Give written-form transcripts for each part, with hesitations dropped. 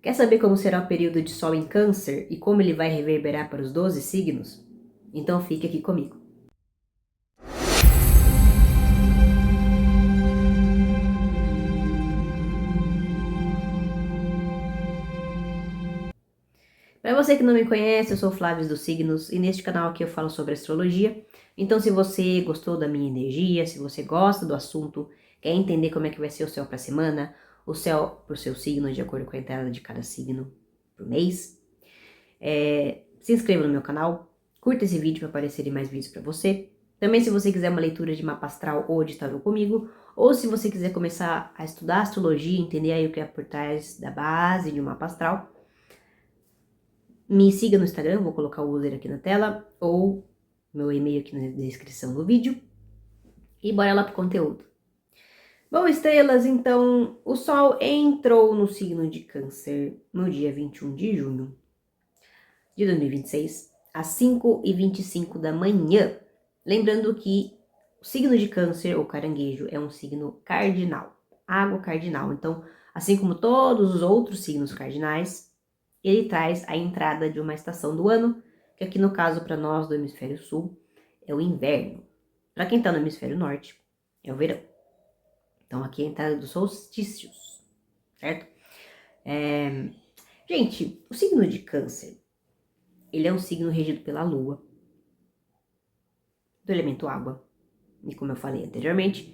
Quer saber como será o período de Sol em Câncer e como ele vai reverberar para os 12 signos? Então fique aqui comigo. Para você que não me conhece, eu sou Flávia dos Signos e neste canal aqui eu falo sobre astrologia. Então se você gostou da minha energia, se você gosta do assunto, quer entender como é que vai ser o céu para a semana, o céu para o seu signo de acordo com a entrada de cada signo por mês, se inscreva no meu canal, curta esse vídeo para aparecerem mais vídeos para você. Também se você quiser uma leitura de mapa astral ou de tarô comigo, ou se você quiser começar a estudar astrologia, entender aí o que é por trás da base de um mapa astral, me siga no Instagram, vou colocar o user aqui na tela, ou meu e-mail aqui na descrição do vídeo. E bora lá pro conteúdo. Bom, estrelas, então, o Sol entrou no signo de Câncer no dia 21 de junho de 2026, às 5h25 da manhã. Lembrando que o signo de Câncer, ou caranguejo, é um signo cardinal, água cardinal. Então, assim como todos os outros signos cardinais, ele traz a entrada de uma estação do ano, que aqui no caso para nós do hemisfério sul é o inverno. Para quem está no hemisfério norte é o verão. Então aqui é a entrada dos solstícios, certo? Gente, o signo de Câncer, ele é um signo regido pela lua, do elemento água, e como eu falei anteriormente,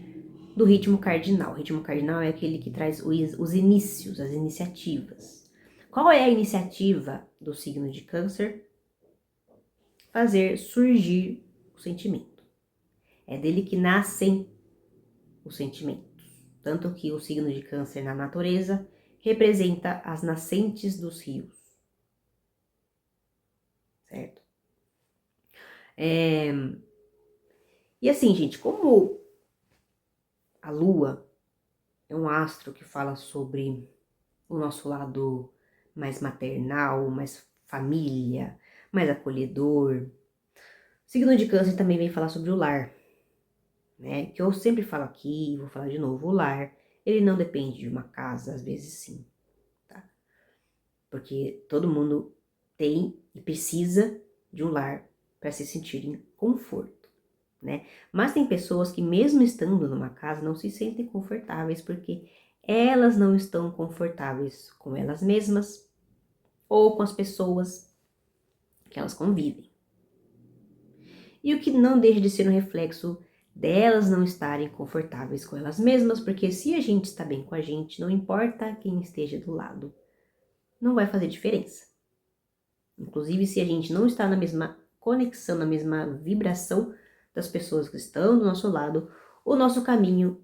do ritmo cardinal. O ritmo cardinal é aquele que traz os inícios, as iniciativas. Qual é a iniciativa do signo de Câncer? Fazer surgir o sentimento. É dele que nascem os sentimentos. Tanto que o signo de Câncer na natureza representa as nascentes dos rios. Certo? E assim, gente, como a Lua é um astro que fala sobre o nosso lado mais maternal, mais família, mais acolhedor, o signo de Câncer também vem falar sobre o lar, né? Que eu sempre falo aqui, vou falar de novo, o lar, ele não depende de uma casa, às vezes sim, tá? Porque todo mundo tem e precisa de um lar para se sentir em conforto, né? Mas tem pessoas que mesmo estando numa casa não se sentem confortáveis porque elas não estão confortáveis com elas mesmas ou com as pessoas que elas convivem. E o que não deixa de ser um reflexo delas não estarem confortáveis com elas mesmas, porque se a gente está bem com a gente, não importa quem esteja do lado, não vai fazer diferença. Inclusive, se a gente não está na mesma conexão, na mesma vibração das pessoas que estão do nosso lado, o nosso caminho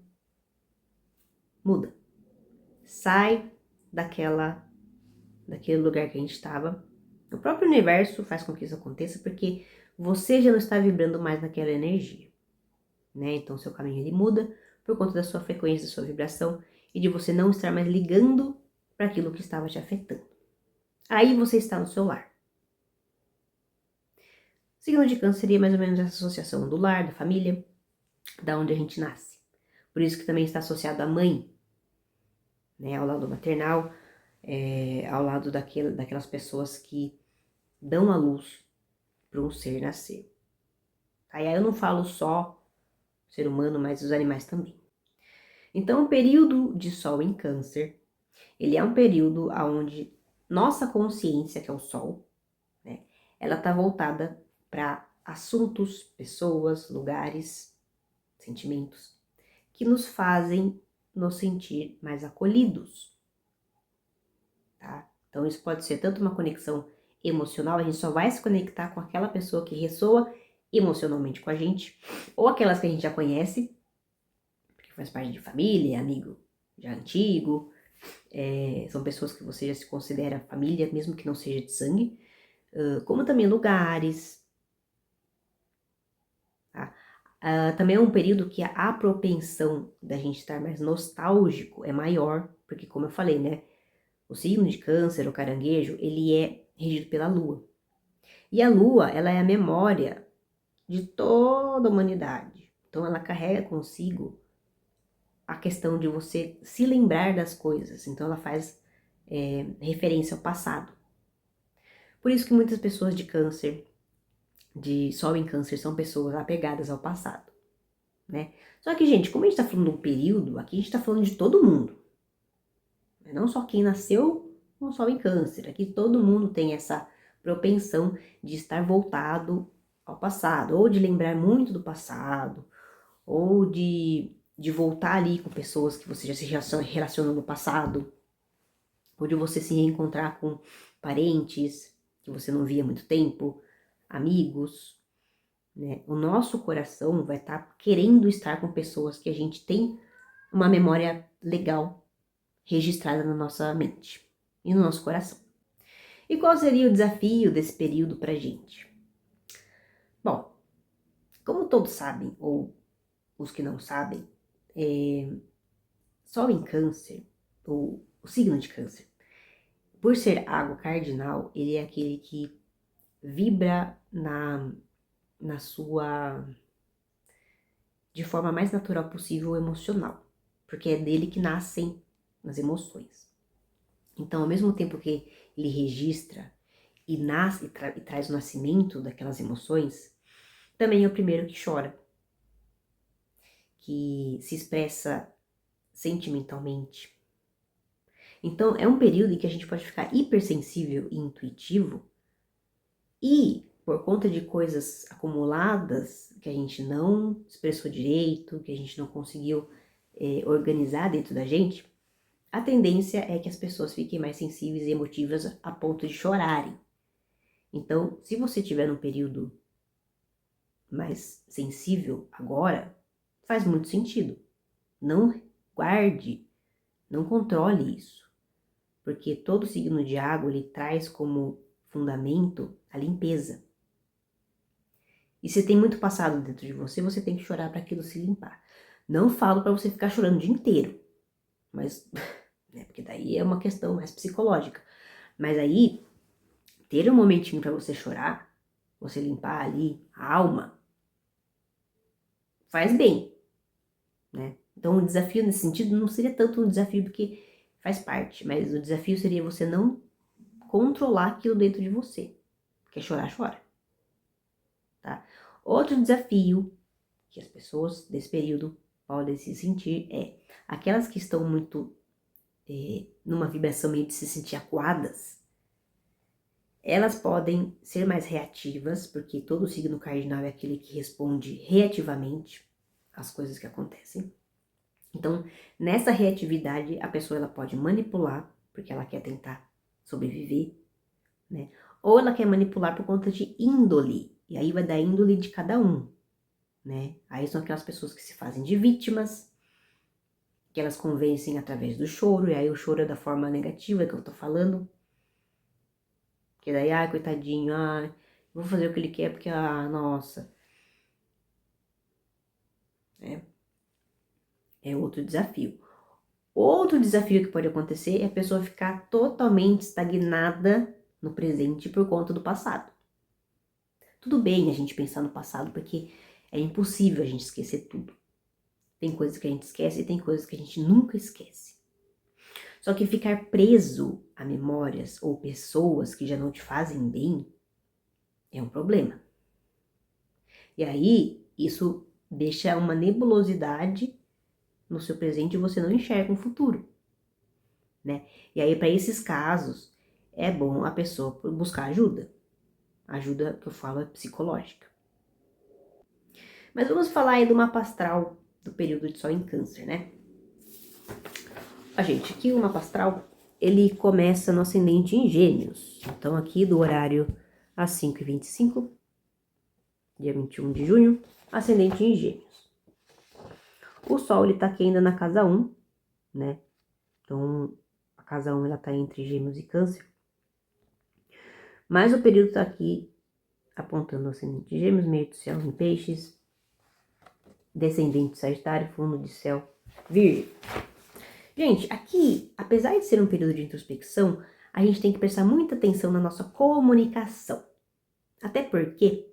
muda. Sai daquele lugar que a gente estava. O próprio universo faz com que isso aconteça, porque você já não está vibrando mais naquela energia, né? Então, seu caminho ele muda por conta da sua frequência, da sua vibração e de você não estar mais ligando para aquilo que estava te afetando. Aí você está no seu lar. O signo de Câncer seria mais ou menos essa associação do lar, da família, da onde a gente nasce. Por isso que também está associado à mãe, né? Ao lado maternal, ao lado daquelas pessoas que dão a luz para um ser nascer. Aí eu não falo só ser humano, mas os animais também. Então, o período de Sol em Câncer, ele é um período onde nossa consciência, que é o Sol, né, ela está voltada para assuntos, pessoas, lugares, sentimentos, que nos fazem nos sentir mais acolhidos, tá? Então, isso pode ser tanto uma conexão emocional, a gente só vai se conectar com aquela pessoa que ressoa emocionalmente com a gente, ou aquelas que a gente já conhece, porque faz parte de família, amigo já antigo, são pessoas que você já se considera família, mesmo que não seja de sangue, como também lugares, tá? Também é um período que a propensão da gente estar mais nostálgico é maior, porque como eu falei, né, o signo de Câncer, o caranguejo, ele é regido pela lua. E a lua, ela é a memória de toda a humanidade. Então ela carrega consigo a questão de você se lembrar das coisas. Então ela faz referência ao passado. Por isso que muitas pessoas de câncer, de Sol em Câncer, são pessoas apegadas ao passado, né? Só que, gente, como a gente tá falando de um período, aqui a gente tá falando de todo mundo. Não só quem nasceu com o Sol em Câncer. Aqui todo mundo tem essa propensão de estar voltado ao passado, ou de lembrar muito do passado, ou de voltar ali com pessoas que você já se relacionou no passado, ou de você se reencontrar com parentes que você não via há muito tempo, amigos, né? O nosso coração vai estar querendo estar com pessoas que a gente tem uma memória legal registrada na nossa mente e no nosso coração. E qual seria o desafio desse período pra gente? Bom, como todos sabem, ou os que não sabem, Sol em Câncer, ou o signo de Câncer, por ser água cardinal, ele é aquele que vibra na sua, de forma mais natural possível, emocional, porque é dele que nascem as emoções. Então, ao mesmo tempo que ele registra e nasce e traz o nascimento daquelas emoções, também é o primeiro que chora, que se expressa sentimentalmente. Então, é um período em que a gente pode ficar hipersensível e intuitivo, e por conta de coisas acumuladas que a gente não expressou direito, que a gente não conseguiu organizar dentro da gente, a tendência é que as pessoas fiquem mais sensíveis e emotivas a ponto de chorarem. Então, se você tiver num período mais sensível agora, faz muito sentido. Não guarde, não controle isso. Porque todo signo de água, ele traz como fundamento a limpeza. E se tem muito passado dentro de você, você tem que chorar para aquilo se limpar. Não falo para você ficar chorando o dia inteiro, mas, né, porque daí é uma questão mais psicológica. Mas aí, ter um momentinho para você chorar, você limpar ali a alma, faz bem, né? Então o desafio nesse sentido não seria tanto um desafio porque faz parte, mas o desafio seria você não controlar aquilo dentro de você. Quer chorar, chora. Tá? Outro desafio que as pessoas desse período podem se sentir é aquelas que estão muito numa vibração meio de se sentir acuadas, elas podem ser mais reativas, porque todo signo cardinal é aquele que responde reativamente às coisas que acontecem. Então, nessa reatividade, a pessoa ela pode manipular, porque ela quer tentar sobreviver, né? Ou ela quer manipular por conta de índole, e aí vai da índole de cada um, né? Aí são aquelas pessoas que se fazem de vítimas, que elas convencem através do choro, e aí o choro é da forma negativa que eu tô falando. Que daí, ai, coitadinho, ai, vou fazer o que ele quer porque, nossa. É outro desafio. Outro desafio que pode acontecer é a pessoa ficar totalmente estagnada no presente por conta do passado. Tudo bem a gente pensar no passado, porque é impossível a gente esquecer tudo. Tem coisas que a gente esquece e tem coisas que a gente nunca esquece. Só que ficar preso a memórias ou pessoas que já não te fazem bem é um problema. E aí, isso deixa uma nebulosidade no seu presente e você não enxerga um futuro, né? E aí, para esses casos, é bom a pessoa buscar ajuda. Ajuda que eu falo é psicológica. Mas vamos falar aí do mapa astral do período de Sol em Câncer, né? Gente, aqui o mapa astral, ele começa no ascendente em Gêmeos. Então, aqui do horário às 5h25, dia 21 de junho, ascendente em Gêmeos. O Sol, ele tá aqui ainda na casa 1, né? Então, a casa 1, ela tá entre Gêmeos e Câncer. Mas o período tá aqui apontando o ascendente de Gêmeos, meio do céu em Peixes, descendente de Sagitário, fundo de céu Virgem. Gente, aqui, apesar de ser um período de introspecção, a gente tem que prestar muita atenção na nossa comunicação. Até porque,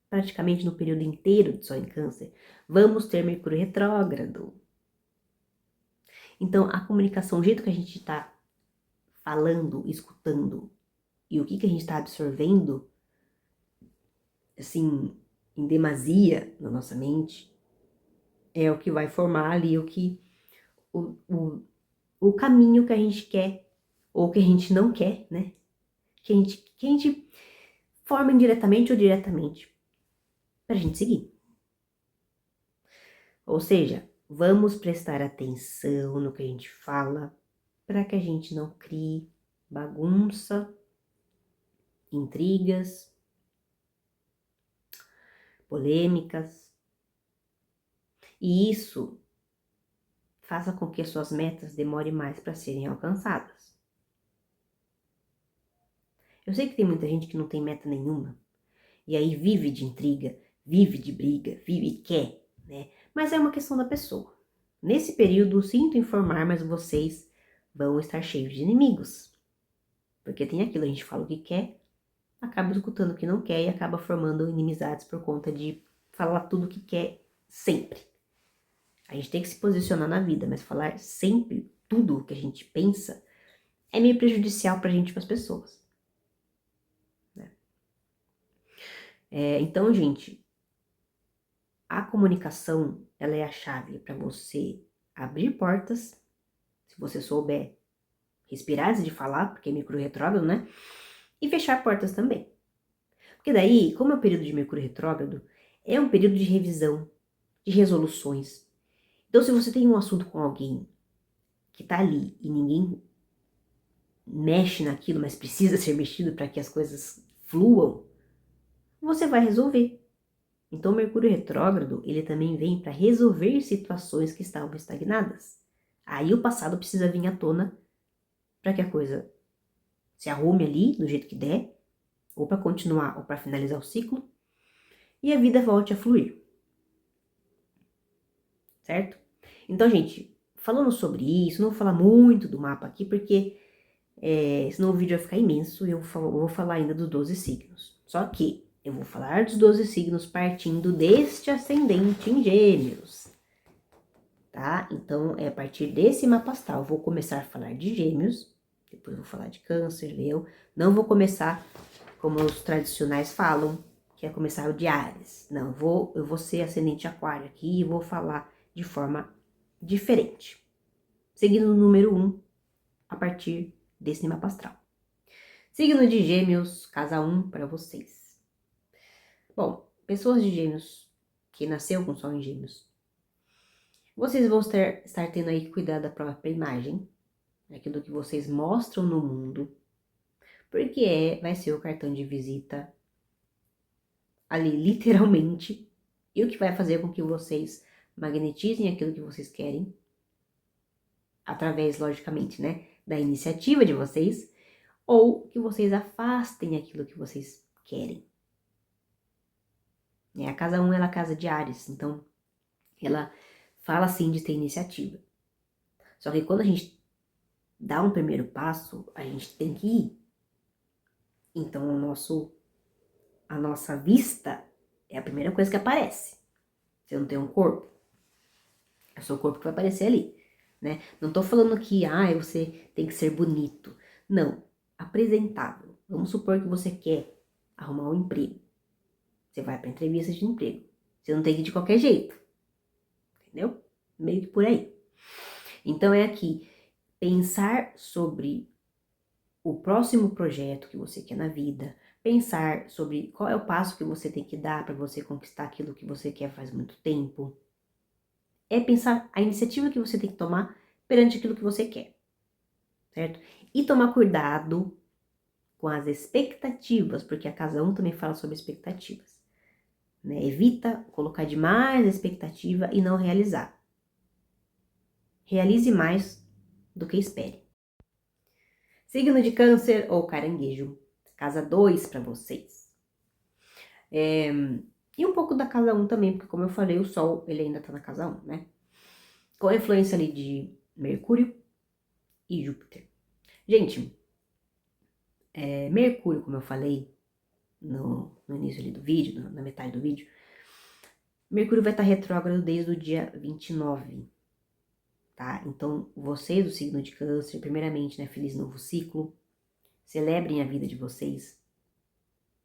praticamente no período inteiro de Sol em Câncer, vamos ter Mercúrio retrógrado. Então, a comunicação, o jeito que a gente está falando, escutando e o que a gente está absorvendo, assim, em demasia na nossa mente, é o que vai formar ali o, o, o caminho que a gente quer ou que a gente não quer, né? Que a gente forma indiretamente ou diretamente pra gente seguir. Ou seja, vamos prestar atenção no que a gente fala para que a gente não crie bagunça, intrigas, polêmicas. E isso faça com que as suas metas demorem mais para serem alcançadas. Eu sei que tem muita gente que não tem meta nenhuma, e aí vive de intriga, vive de briga, vive e quer, né? Mas é uma questão da pessoa. Nesse período, sinto informar, mas vocês vão estar cheios de inimigos. Porque tem aquilo, a gente fala o que quer, acaba escutando o que não quer e acaba formando inimizades por conta de falar tudo o que quer sempre. A gente tem que se posicionar na vida, mas falar sempre tudo o que a gente pensa é meio prejudicial pra gente e pras pessoas. Né? Então, gente, a comunicação, ela é a chave para você abrir portas, se você souber respirar antes de falar, porque é Mercúrio retrógrado, né? E fechar portas também. Porque daí, como é o período de Mercúrio retrógrado, é um período de revisão, de resoluções. Então, se você tem um assunto com alguém que tá ali e ninguém mexe naquilo, mas precisa ser mexido para que as coisas fluam, você vai resolver. Então, o Mercúrio retrógrado, ele também vem para resolver situações que estavam estagnadas. Aí o passado precisa vir à tona para que a coisa se arrume ali do jeito que der, ou para continuar, ou para finalizar o ciclo, e a vida volte a fluir. Certo? Então, gente, falando sobre isso, não vou falar muito do mapa aqui, porque senão o vídeo vai ficar imenso e eu vou falar ainda dos 12 signos. Só que eu vou falar dos 12 signos partindo deste ascendente em Gêmeos. Tá? Então, é a partir desse mapa astral. Vou começar a falar de Gêmeos, depois vou falar de Câncer, Leão. Não vou começar como os tradicionais falam, que é começar o de Áries. Não, eu vou ser ascendente Aquário aqui e vou falar de forma diferente. Seguindo o número 1, a partir desse mapa astral. Signo de Gêmeos, casa 1 para vocês. Bom, pessoas de Gêmeos que nasceu com Sol em Gêmeos, vocês vão estar tendo aí que cuidar da própria imagem, aquilo que vocês mostram no mundo, porque vai ser o cartão de visita ali, literalmente, e o que vai fazer com que vocês magnetizem aquilo que vocês querem, através, logicamente, né, da iniciativa de vocês, ou que vocês afastem aquilo que vocês querem. A casa 1 ela é a casa de Áries, então ela fala assim de ter iniciativa. Só que quando a gente dá um primeiro passo, a gente tem que ir. Então a nossa vista é a primeira coisa que aparece. Você não tem um corpo, é o seu corpo que vai aparecer ali, né? Não tô falando que você tem que ser bonito. Não, apresentável. Vamos supor que você quer arrumar um emprego. Você vai para entrevista de emprego. Você não tem que ir de qualquer jeito. Entendeu? Meio que por aí. Então é aqui, pensar sobre o próximo projeto que você quer na vida, pensar sobre qual é o passo que você tem que dar para você conquistar aquilo que você quer faz muito tempo. É pensar a iniciativa que você tem que tomar perante aquilo que você quer, certo? E tomar cuidado com as expectativas, porque a casa 1 também fala sobre expectativas, né? Evita colocar demais expectativa e não realizar. Realize mais do que espere. Signo de Câncer ou Caranguejo, casa 2 para vocês. E um pouco da casa 1 também, porque como eu falei, o Sol ele ainda tá na casa 1, né? Com a influência ali de Mercúrio e Júpiter. Gente, Mercúrio, como eu falei no início ali do vídeo, na metade do vídeo, Mercúrio vai estar retrógrado desde o dia 29. tá? Então, vocês do signo de Câncer, primeiramente, né, feliz novo ciclo. Celebrem a vida de vocês.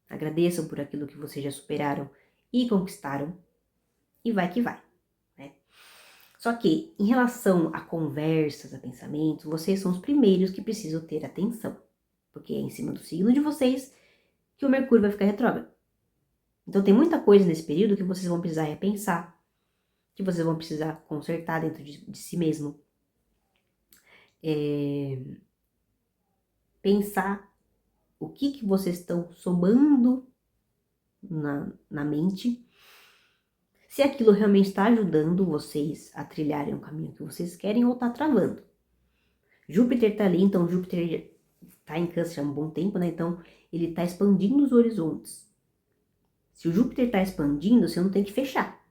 Agradeçam por aquilo que vocês já superaram e conquistaram. E vai que vai, né? Só que, em relação a conversas, a pensamentos, vocês são os primeiros que precisam ter atenção. Porque é em cima do signo de vocês que o Mercúrio vai ficar retrógrado. Então tem muita coisa nesse período que vocês vão precisar repensar, que vocês vão precisar consertar dentro de si mesmo. Pensar o que vocês estão somando na mente, se aquilo realmente está ajudando vocês a trilharem o caminho que vocês querem ou está travando. Júpiter está ali, então Júpiter está em Câncer há um bom tempo, né? Então ele está expandindo os horizontes. Se o Júpiter está expandindo, você não tem que fechar.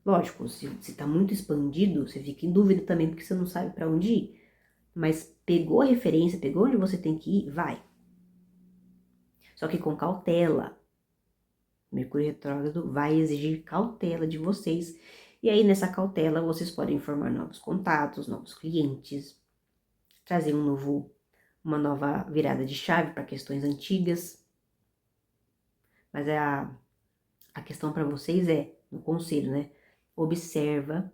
Lógico, se está muito expandido, você fica em dúvida também, porque você não sabe para onde ir. Mas pegou a referência, pegou onde você tem que ir, vai. Só que com cautela. Mercúrio retrógrado vai exigir cautela de vocês. E aí, nessa cautela, vocês podem formar novos contatos, novos clientes, trazer uma nova virada de chave para questões antigas. Mas a questão para vocês é, no conselho, né? Observa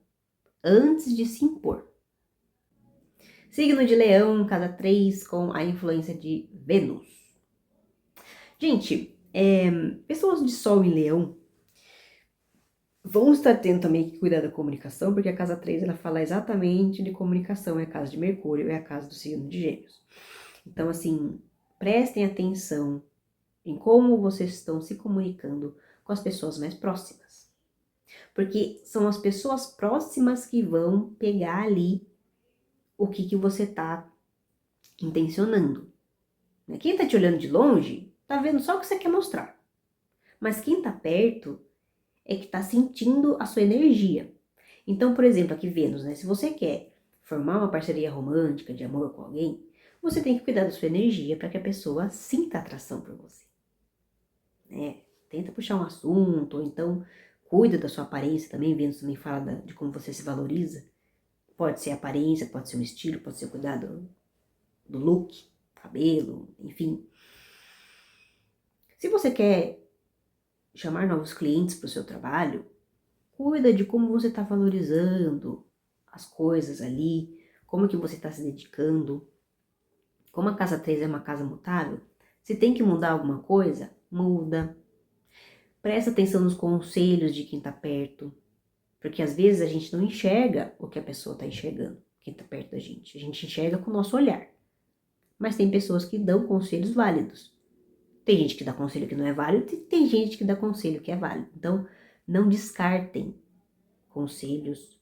antes de se impor. Signo de Leão, casa 3, com a influência de Vênus. Gente, pessoas de Sol em Leão vão estar tendo também que cuidar da comunicação, porque a casa 3 ela fala exatamente de comunicação, é a casa de Mercúrio, é a casa do signo de Gêmeos. Então, assim, prestem atenção em como vocês estão se comunicando com as pessoas mais próximas. Porque são as pessoas próximas que vão pegar ali o que você está intencionando. Quem está te olhando de longe, tá vendo só o que você quer mostrar. Mas quem tá perto é que tá sentindo a sua energia. Então, por exemplo, aqui Vênus, né? Se você quer formar uma parceria romântica, de amor com alguém, você tem que cuidar da sua energia para que a pessoa sinta atração por você. Né? Tenta puxar um assunto, ou então cuida da sua aparência também. Vênus também fala de como você se valoriza. Pode ser aparência, pode ser um estilo, pode ser cuidar do look, cabelo, enfim. Se você quer chamar novos clientes para o seu trabalho, cuida de como você está valorizando as coisas ali, como que você está se dedicando. Como a casa 3 é uma casa mutável, se tem que mudar alguma coisa, muda. Presta atenção nos conselhos de quem está perto, porque às vezes a gente não enxerga o que a pessoa está enxergando, quem está perto da gente. A gente enxerga com o nosso olhar. Mas tem pessoas que dão conselhos válidos. Tem gente que dá conselho que não é válido e tem gente que dá conselho que é válido. Então, não descartem conselhos,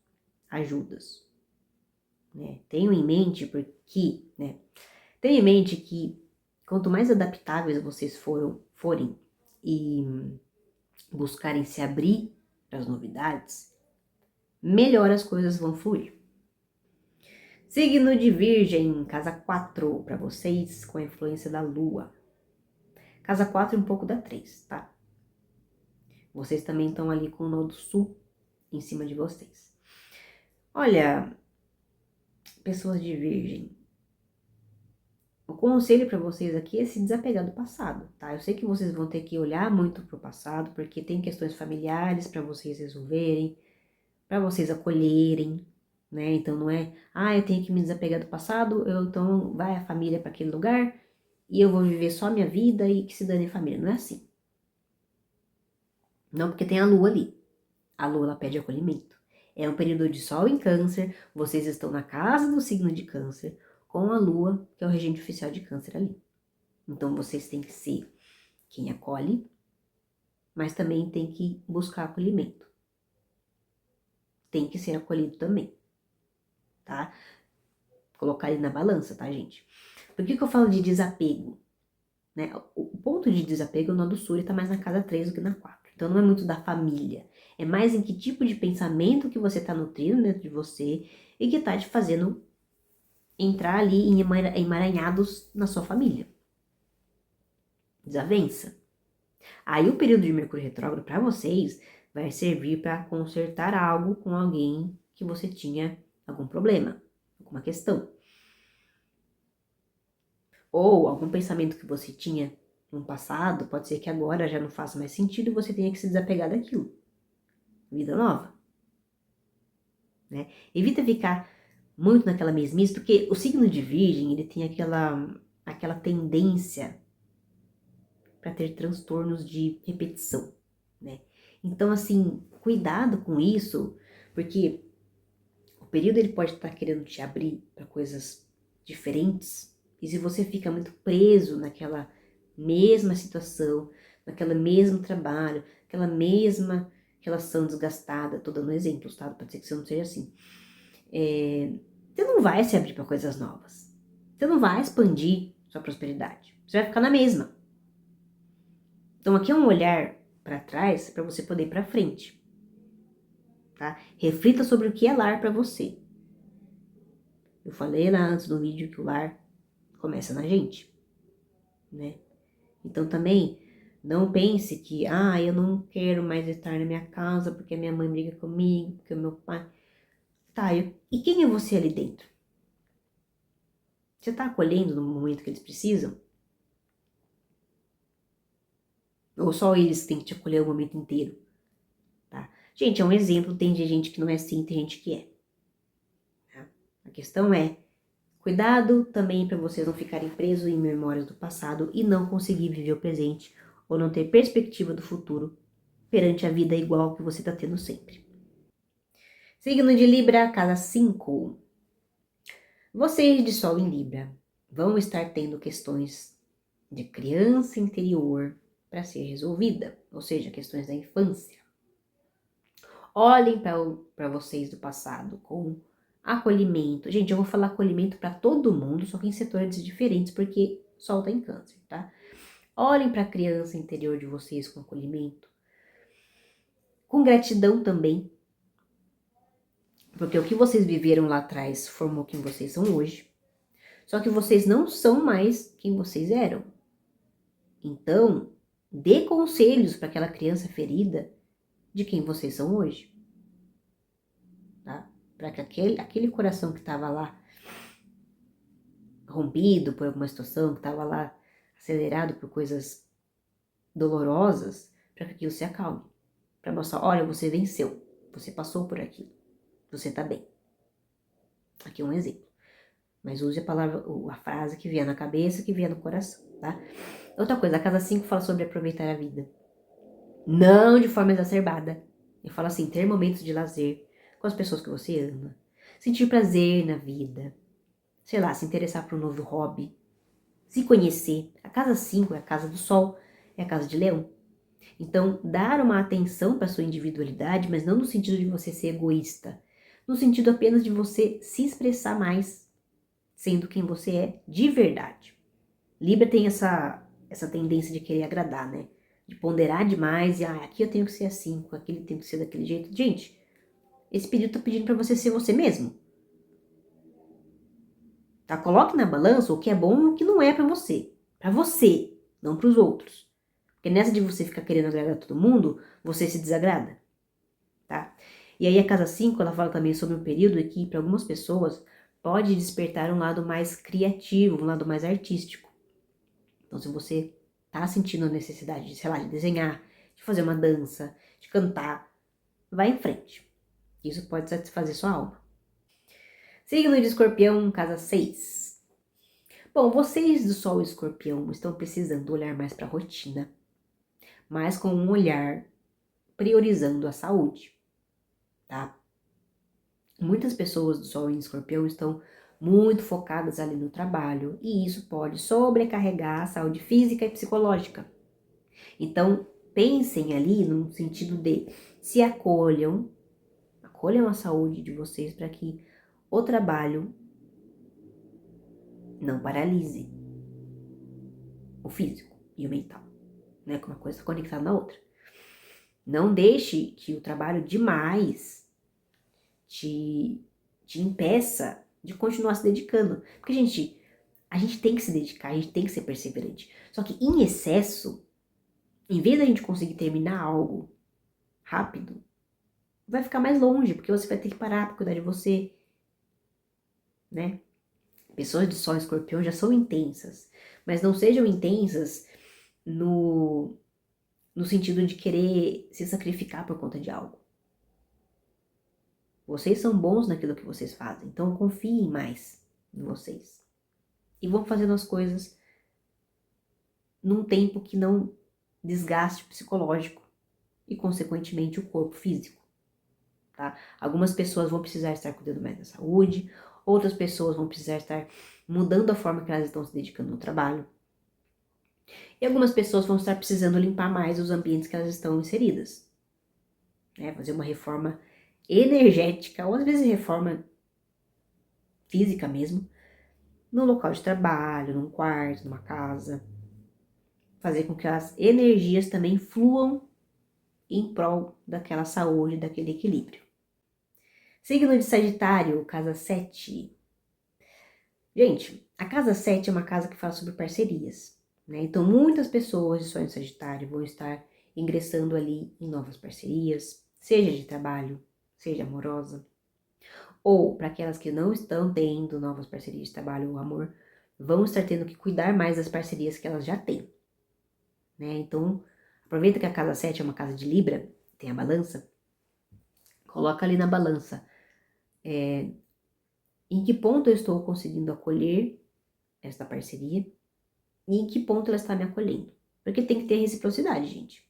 ajudas. Né? Tenham em mente tenham em mente que quanto mais adaptáveis vocês forem e buscarem se abrir para as novidades, melhor as coisas vão fluir. Signo de Virgem, casa 4 para vocês, com a influência da Lua. Casa 4 e um pouco da 3, tá? Vocês também estão ali com o nó do sul em cima de vocês. Olha, pessoas de Virgem, o conselho para vocês aqui é se desapegar do passado, tá? Eu sei que vocês vão ter que olhar muito pro passado, porque tem questões familiares para vocês resolverem, para vocês acolherem, né? Então não é, eu tenho que me desapegar do passado, então vai a família para aquele lugar e eu vou viver só a minha vida e que se dane a família. Não é assim. Não, porque tem a lua ali. A lua, ela pede acolhimento. É um período de sol em Câncer, vocês estão na casa do signo de Câncer, com a lua, que é o regente oficial de Câncer ali. Então, vocês têm que ser quem acolhe, mas também tem que buscar acolhimento. Tem que ser acolhido também, tá? Colocar ele na balança, tá, gente? Por que eu falo de desapego? Né? O ponto de desapego, o nó do sul, tá mais na casa 3 do que na 4. Então, não é muito da família. É mais em que tipo de pensamento que você tá nutrindo dentro de você e que tá te fazendo entrar ali em emaranhados na sua família. Desavença. Aí o período de Mercúrio retrógrado para vocês vai servir para consertar algo com alguém que você tinha algum problema, alguma questão. Ou algum pensamento que você tinha no passado, pode ser que agora já não faça mais sentido e você tenha que se desapegar daquilo. Vida nova, né? Evita ficar muito naquela mesmice, porque o signo de Virgem, ele tem aquela tendência para ter transtornos de repetição, né? Então, assim, cuidado com isso, porque o período ele pode estar querendo te abrir para coisas diferentes, e se você fica muito preso naquela mesma situação, naquele mesmo trabalho, aquela mesma relação desgastada, tô dando exemplos, tá? Pode ser que você não seja assim. Você não vai se abrir para coisas novas. Você não vai expandir sua prosperidade. Você vai ficar na mesma. Então aqui é um olhar para trás para você poder ir para frente, tá? Reflita sobre o que é lar para você. Eu falei lá antes do vídeo que o lar começa na gente, né? Então também não pense que, eu não quero mais estar na minha casa porque minha mãe briga comigo, porque o meu pai... Tá, e quem é você ali dentro? Você tá acolhendo no momento que eles precisam? Ou só eles têm que te acolher o momento inteiro, tá? Gente, é um exemplo, tem gente que não é assim, tem gente que é. Tá? A questão é, cuidado também para vocês não ficarem presos em memórias do passado e não conseguir viver o presente ou não ter perspectiva do futuro perante a vida igual que você está tendo sempre. Signo de Libra, casa 5. Vocês de Sol em Libra vão estar tendo questões de criança interior para ser resolvida, ou seja, questões da infância. Olhem para vocês do passado com acolhimento. Gente, eu vou falar acolhimento para todo mundo, só que em setores diferentes, porque Sol tá em Câncer, tá? Olhem para a criança interior de vocês com acolhimento, com gratidão também, porque o que vocês viveram lá atrás formou quem vocês são hoje. Só que vocês não são mais quem vocês eram. Então, dê conselhos para aquela criança ferida de quem vocês são hoje. Tá? Para que aquele coração que estava lá rompido por alguma situação, que estava lá acelerado por coisas dolorosas, para que aquilo se acalme. Para mostrar, olha, você venceu, você passou por aquilo, você tá bem. Aqui é um exemplo. Mas use a frase que vier na cabeça, que vier no coração, tá? Outra coisa, a casa 5 fala sobre aproveitar a vida. Não de forma exacerbada. Eu falo assim, ter momentos de lazer com as pessoas que você ama. Sentir prazer na vida. Sei lá, se interessar por um novo hobby. Se conhecer. A casa 5 é a casa do sol, é a casa de leão. Então, dar uma atenção para sua individualidade, mas não no sentido de você ser egoísta. No sentido apenas de você se expressar mais, sendo quem você é de verdade. Libra tem essa tendência de querer agradar, né? De ponderar demais e, aqui eu tenho que ser assim, com aquele eu tenho que ser daquele jeito. Gente, esse período tá pedindo para você ser você mesmo. Tá? Coloque na balança o que é bom e o que não é para você. Para você, não para os outros. Porque nessa de você ficar querendo agradar todo mundo, você se desagrada, tá? E aí a casa 5, ela fala também sobre um período em que, para algumas pessoas, pode despertar um lado mais criativo, um lado mais artístico. Então, se você tá sentindo a necessidade de, sei lá, de desenhar, de fazer uma dança, de cantar, vai em frente. Isso pode satisfazer sua alma. Signo de Escorpião, casa 6. Bom, vocês do Sol e Escorpião estão precisando olhar mais para a rotina, mas com um olhar priorizando a saúde, tá? Muitas pessoas do Sol em Escorpião estão muito focadas ali no trabalho e isso pode sobrecarregar a saúde física e psicológica. Então, pensem ali no sentido de se acolham a saúde de vocês para que o trabalho não paralise o físico e o mental, né? Que uma coisa está conectada na outra. Não deixe que o trabalho demais te impeça de continuar se dedicando. Porque, a gente tem que se dedicar, a gente tem que ser perseverante. Só que em excesso, em vez da gente conseguir terminar algo rápido, vai ficar mais longe, porque você vai ter que parar para cuidar de você, né? Pessoas de Sol em Escorpião já são intensas, mas não sejam intensas no sentido de querer se sacrificar por conta de algo. Vocês são bons naquilo que vocês fazem, então confiem mais em vocês. E vão fazendo as coisas num tempo que não desgaste o psicológico e, consequentemente, o corpo físico. Tá? Algumas pessoas vão precisar estar cuidando mais da saúde, outras pessoas vão precisar estar mudando a forma que elas estão se dedicando ao trabalho. E algumas pessoas vão estar precisando limpar mais os ambientes que elas estão inseridas. Né? Fazer uma reforma energética, ou às vezes reforma física mesmo, no local de trabalho, num quarto, numa casa. Fazer com que as energias também fluam em prol daquela saúde, daquele equilíbrio. Signo de Sagitário, casa 7. Gente, a casa 7 é uma casa que fala sobre parcerias, né? Então, muitas pessoas de Sol em Sagitário vão estar ingressando ali em novas parcerias, seja de trabalho, seja amorosa. Ou, para aquelas que não estão tendo novas parcerias de trabalho ou amor, vão estar tendo que cuidar mais das parcerias que elas já têm, né? Então, aproveita que a casa 7 é uma casa de Libra, tem a balança, coloca ali na balança em que ponto eu estou conseguindo acolher esta parceria e em que ponto ela está me acolhendo. Porque tem que ter reciprocidade, gente.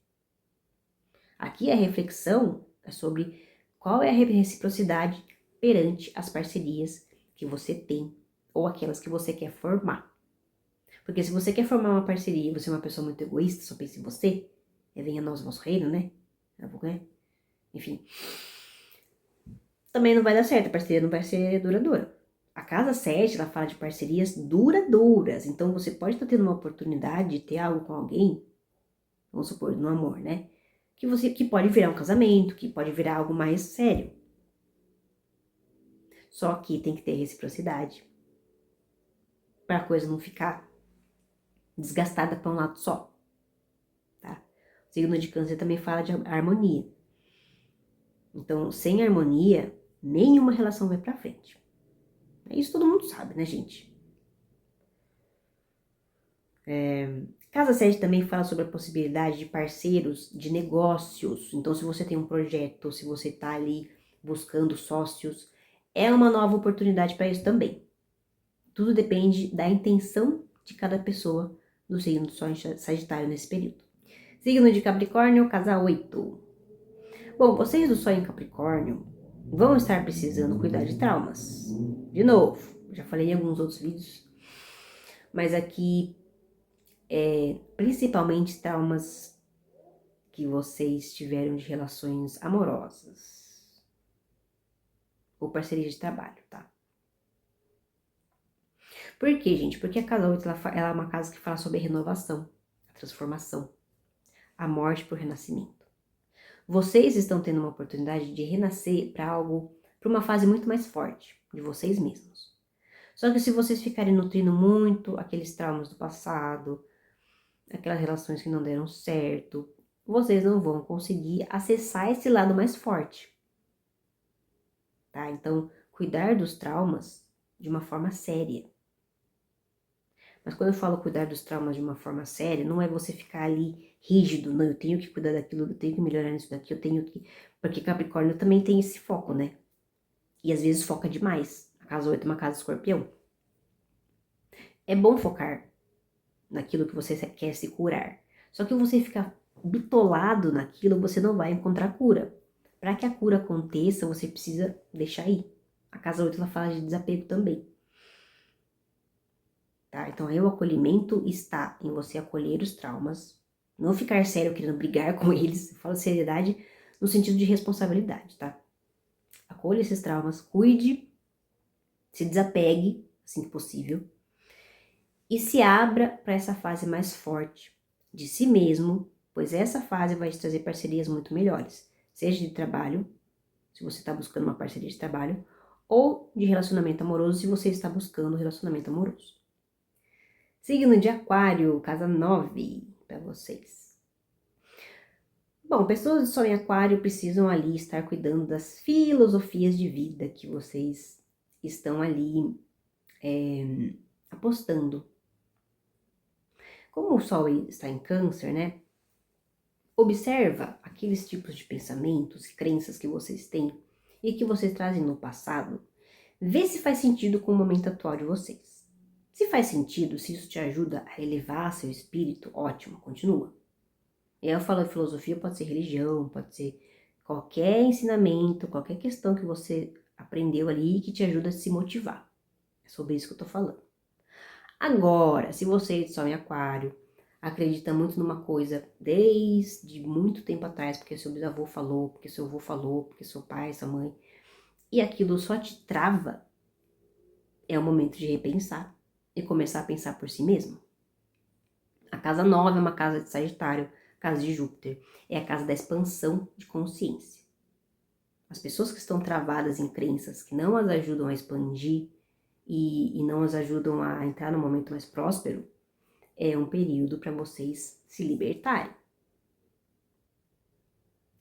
Aqui a reflexão é sobre qual é a reciprocidade perante as parcerias que você tem ou aquelas que você quer formar. Porque se você quer formar uma parceria e você é uma pessoa muito egoísta, só pensa em você, venha nós o vosso reino, né? Enfim. Também não vai dar certo, a parceria não vai ser duradoura. A casa 7, ela fala de parcerias duradouras. Então, você pode estar tendo uma oportunidade de ter algo com alguém, vamos supor, no amor, né? Que pode virar um casamento, que pode virar algo mais sério. Só que tem que ter reciprocidade. Para a coisa não ficar desgastada para um lado só. Tá? O signo de Câncer também fala de harmonia. Então, sem harmonia, nenhuma relação vai para frente. Isso todo mundo sabe, né, gente? Casa 7 também fala sobre a possibilidade de parceiros de negócios. Então, se você tem um projeto, se você está ali buscando sócios, é uma nova oportunidade para isso também. Tudo depende da intenção de cada pessoa do signo do Sol em Sagitário nesse período. Signo de Capricórnio, casa 8. Bom, vocês do Sol em Capricórnio vão estar precisando cuidar de traumas. De novo, já falei em alguns outros vídeos, mas aqui principalmente traumas que vocês tiveram de relações amorosas ou parceria de trabalho, tá? Por quê, gente? Porque a casa 8 ela é uma casa que fala sobre a renovação, a transformação, a morte por renascimento. Vocês estão tendo uma oportunidade de renascer para algo, para uma fase muito mais forte de vocês mesmos. Só que se vocês ficarem nutrindo muito aqueles traumas do passado, aquelas relações que não deram certo, vocês não vão conseguir acessar esse lado mais forte, tá? Então, cuidar dos traumas de uma forma séria. Mas quando eu falo cuidar dos traumas de uma forma séria, não é você ficar ali rígido, não, eu tenho que cuidar daquilo, eu tenho que melhorar nisso daqui, eu tenho que... Porque Capricórnio também tem esse foco, né? E às vezes foca demais. A casa 8 é uma casa escorpião. É bom focar naquilo que você quer se curar. Só que você ficar bitolado naquilo, você não vai encontrar cura. Para que a cura aconteça, você precisa deixar ir. A casa 8 ela fala de desapego também. Tá? Então, aí o acolhimento está em você acolher os traumas, não ficar sério querendo brigar com eles. Eu falo seriedade no sentido de responsabilidade, tá? Acolha esses traumas, cuide, se desapegue, assim que possível, e se abra para essa fase mais forte de si mesmo, pois essa fase vai te trazer parcerias muito melhores, seja de trabalho, se você está buscando uma parceria de trabalho, ou de relacionamento amoroso, se você está buscando um relacionamento amoroso. Signo de Aquário, casa 9, para vocês. Bom, pessoas de Sol em Aquário precisam ali estar cuidando das filosofias de vida que vocês estão ali apostando. Como o Sol está em Câncer, né? Observa aqueles tipos de pensamentos e crenças que vocês têm e que vocês trazem no passado. Vê se faz sentido com o momento atual de vocês. Se faz sentido, se isso te ajuda a elevar seu espírito, ótimo, continua. E aí eu falo de filosofia, pode ser religião, pode ser qualquer ensinamento, qualquer questão que você aprendeu ali que te ajuda a se motivar. É sobre isso que eu tô falando. Agora, se você é de Sol em Aquário, acredita muito numa coisa desde muito tempo atrás, porque seu bisavô falou, porque seu avô falou, porque seu pai, sua mãe, e aquilo só te trava, é o momento de repensar e começar a pensar por si mesmo. A casa 9 é uma casa de Sagitário, casa de Júpiter, é a casa da expansão de consciência. As pessoas que estão travadas em crenças que não as ajudam a expandir e não as ajudam a entrar no momento mais próspero, é um período para vocês se libertarem.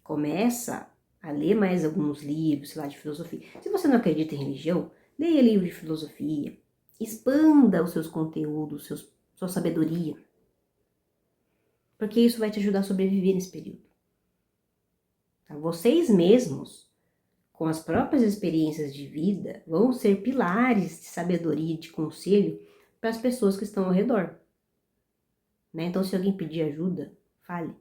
Começa a ler mais alguns livros, sei lá, de filosofia. Se você não acredita em religião, leia livros de filosofia, expanda os seus conteúdos, sua sabedoria, porque isso vai te ajudar a sobreviver nesse período. Tá? Vocês mesmos, com as próprias experiências de vida, vão ser pilares de sabedoria e de conselho para as pessoas que estão ao redor. Né? Então, se alguém pedir ajuda, fale.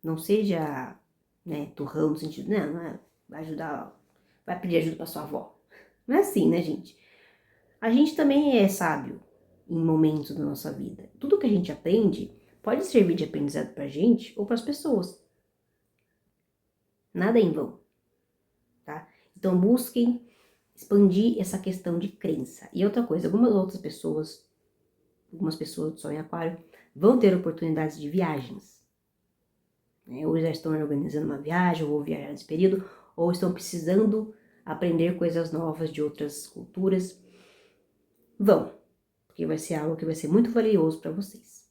Não seja, né, turrão no sentido, não é, vai ajudar, vai pedir ajuda para sua avó. Não é assim, né, gente? A gente também é sábio em momentos da nossa vida. Tudo que a gente aprende pode servir de aprendizado pra gente ou para as pessoas. Nada é em vão, tá? Então busquem expandir essa questão de crença. E outra coisa, algumas pessoas do Sol em Aquário, vão ter oportunidades de viagens. Né? Ou já estão organizando uma viagem, ou vão viajar nesse período, ou estão precisando aprender coisas novas de outras culturas. Vão, porque vai ser algo que vai ser muito valioso para vocês.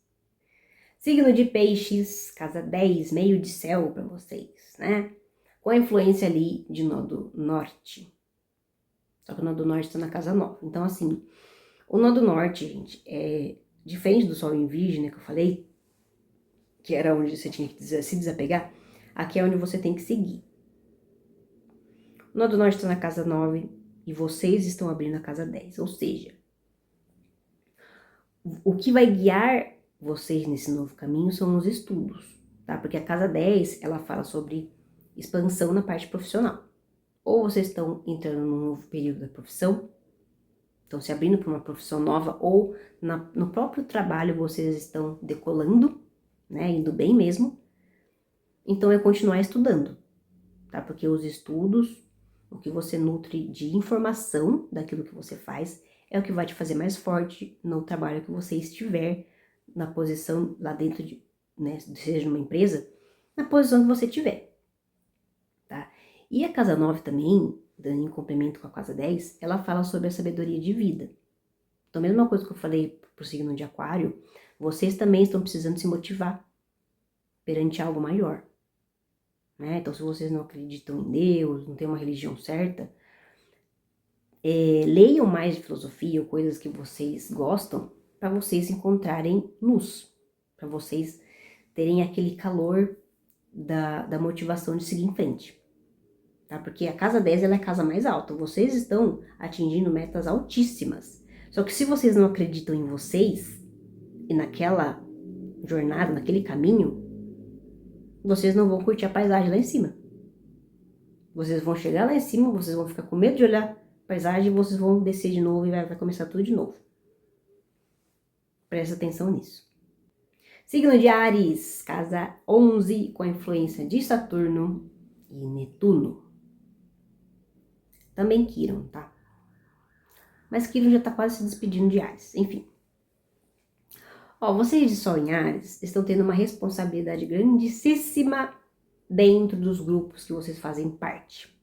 Signo de Peixes, casa 10, meio de céu para vocês, né? Com a influência ali de Nodo Norte. Só que o Nodo Norte está na casa 9. Então, assim, o Nodo Norte, gente, é diferente do Sol em Virgem, né, que eu falei, que era onde você tinha que se desapegar, aqui é onde você tem que seguir. O Nodo Norte está na casa 9 e vocês estão abrindo a casa 10, ou seja, o que vai guiar vocês nesse novo caminho são os estudos, tá? Porque a casa 10, ela fala sobre expansão na parte profissional. Ou vocês estão entrando num novo período da profissão, estão se abrindo para uma profissão nova, ou no próprio trabalho vocês estão decolando, né? Indo bem mesmo. Então é continuar estudando, tá? Porque os estudos, o que você nutre de informação daquilo que você faz, é o que vai te fazer mais forte no trabalho que você estiver, na posição lá dentro de, né, seja numa empresa, na posição que você tiver, tá? E a casa 9 também, dando em complemento com a casa 10, ela fala sobre a sabedoria de vida. Então, a mesma coisa que eu falei pro signo de Aquário, vocês também estão precisando se motivar perante algo maior, né? Então, se vocês não acreditam em Deus, não tem uma religião certa, leiam mais de filosofia ou coisas que vocês gostam para vocês encontrarem luz, para vocês terem aquele calor da motivação de seguir em frente, tá? Porque a casa 10 ela é a casa mais alta, vocês estão atingindo metas altíssimas, só que se vocês não acreditam em vocês e naquela jornada, naquele caminho, vocês não vão curtir a paisagem lá em cima. Vocês vão chegar lá em cima, vocês vão ficar com medo de olhar a paisagem e vocês vão descer de novo e vai começar tudo de novo. Presta atenção nisso. Signo de Áries, casa 11, com a influência de Saturno e Netuno. Também Quirón, tá? Mas Quirón já tá quase se despedindo de Áries, enfim. Ó, vocês de Sol em Áries estão tendo uma responsabilidade grandíssima dentro dos grupos que vocês fazem parte,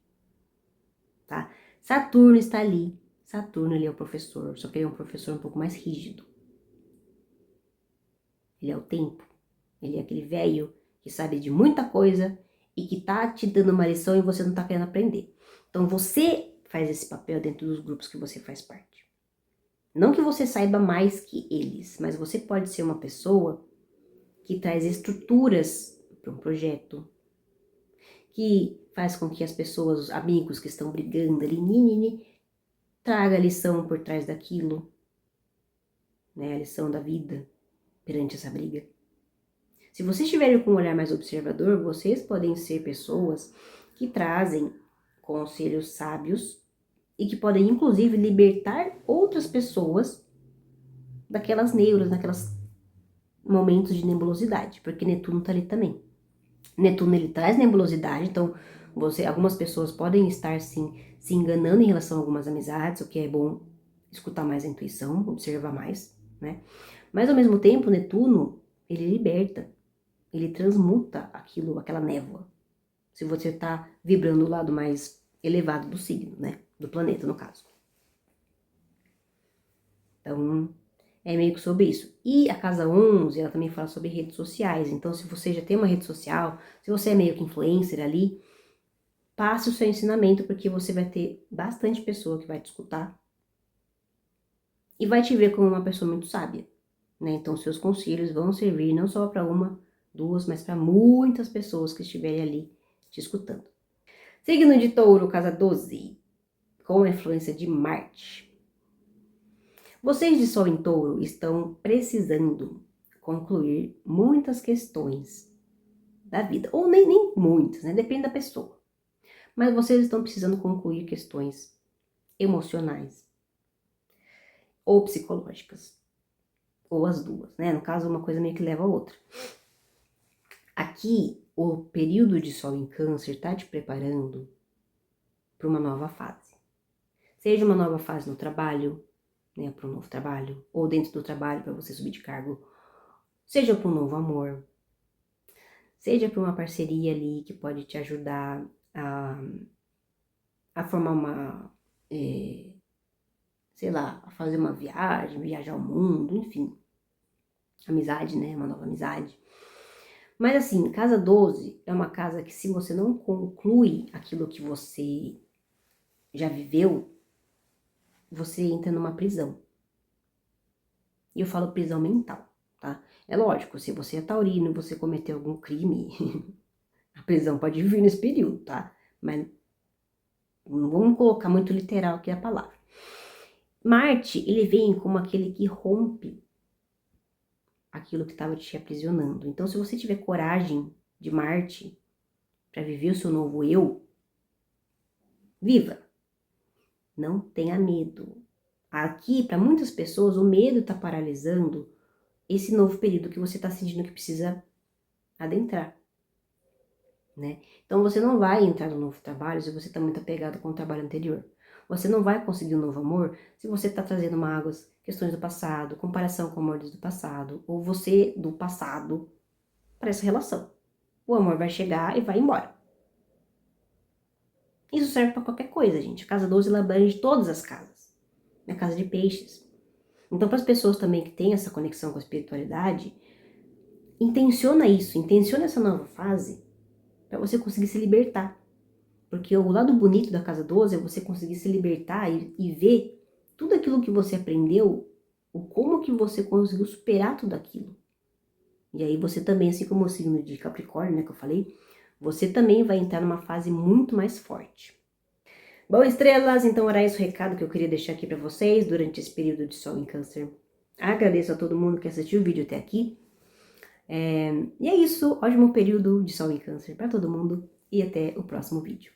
tá? Saturno está ali. Saturno, ele é o professor, só que ele é um professor um pouco mais rígido. Ele é o tempo. Ele é aquele velho que sabe de muita coisa e que tá te dando uma lição e você não tá querendo aprender. Então você faz esse papel dentro dos grupos que você faz parte. Não que você saiba mais que eles, mas você pode ser uma pessoa que traz estruturas para um projeto, que faz com que as pessoas, os amigos que estão brigando ali, traga a lição por trás daquilo, né? A lição da vida perante essa briga. Se vocês estiverem com um olhar mais observador, vocês podem ser pessoas que trazem conselhos sábios e que podem, inclusive, libertar outras pessoas daquelas neuras, daqueles momentos de nebulosidade, porque Netuno tá ali também. Netuno, ele traz nebulosidade, então algumas pessoas podem estar, sim, se enganando em relação a algumas amizades, o que é bom escutar mais a intuição, observar mais, né? Mas, ao mesmo tempo, Netuno, ele liberta, ele transmuta aquilo, aquela névoa. Se você tá vibrando o lado mais elevado do signo, né? Do planeta, no caso. Então, é meio que sobre isso. E a casa 11, ela também fala sobre redes sociais. Então, se você já tem uma rede social, se você é meio que influencer ali, passe o seu ensinamento, porque você vai ter bastante pessoa que vai te escutar e vai te ver como uma pessoa muito sábia, né? Então, seus conselhos vão servir não só para uma, duas, mas para muitas pessoas que estiverem ali te escutando. Signo de Touro, casa 12, com a influência de Marte. Vocês de Sol em Touro estão precisando concluir muitas questões da vida, ou nem muitas, né? Depende da pessoa. Mas vocês estão precisando concluir questões emocionais ou psicológicas, ou as duas, né? No caso, uma coisa meio que leva a outra. Aqui, o período de Sol em Câncer está te preparando para uma nova fase. Seja uma nova fase no trabalho, né, para um novo trabalho, ou dentro do trabalho para você subir de cargo, seja para um novo amor, seja para uma parceria ali que pode te ajudar a formar uma, sei lá, a fazer uma viagem, viajar ao mundo, enfim, amizade, né, uma nova amizade. Mas assim, casa 12 é uma casa que, se você não conclui aquilo que você já viveu, você entra numa prisão. E eu falo prisão mental, tá? É lógico, se você é taurino e você cometeu algum crime, a prisão pode vir nesse período, tá? Mas não vamos colocar muito literal aqui a palavra. Marte, ele vem como aquele que rompe aquilo que estava te aprisionando. Então, se você tiver coragem de Marte para viver o seu novo eu, viva! Não tenha medo. Aqui, para muitas pessoas, o medo está paralisando esse novo período que você está sentindo que precisa adentrar, né? Então, você não vai entrar no novo trabalho se você está muito apegado com o trabalho anterior. Você não vai conseguir um novo amor se você está trazendo mágoas, questões do passado, comparação com amores do passado, ou você do passado para essa relação. O amor vai chegar e vai embora. Isso serve para qualquer coisa, gente. A casa 12 ela abrange todas as casas. É a casa de peixes. Então, para as pessoas também que têm essa conexão com a espiritualidade, intenciona isso, intenciona essa nova fase para você conseguir se libertar. Porque o lado bonito da casa 12 é você conseguir se libertar e ver tudo aquilo que você aprendeu, o como que você conseguiu superar tudo aquilo. E aí você também, assim como o signo de Capricórnio, né, que eu falei, você também vai entrar numa fase muito mais forte. Bom, estrelas, então era esse o recado que eu queria deixar aqui para vocês durante esse período de Sol em Câncer. Agradeço a todo mundo que assistiu o vídeo até aqui. E é isso, ótimo período de Sol em Câncer para todo mundo e até o próximo vídeo.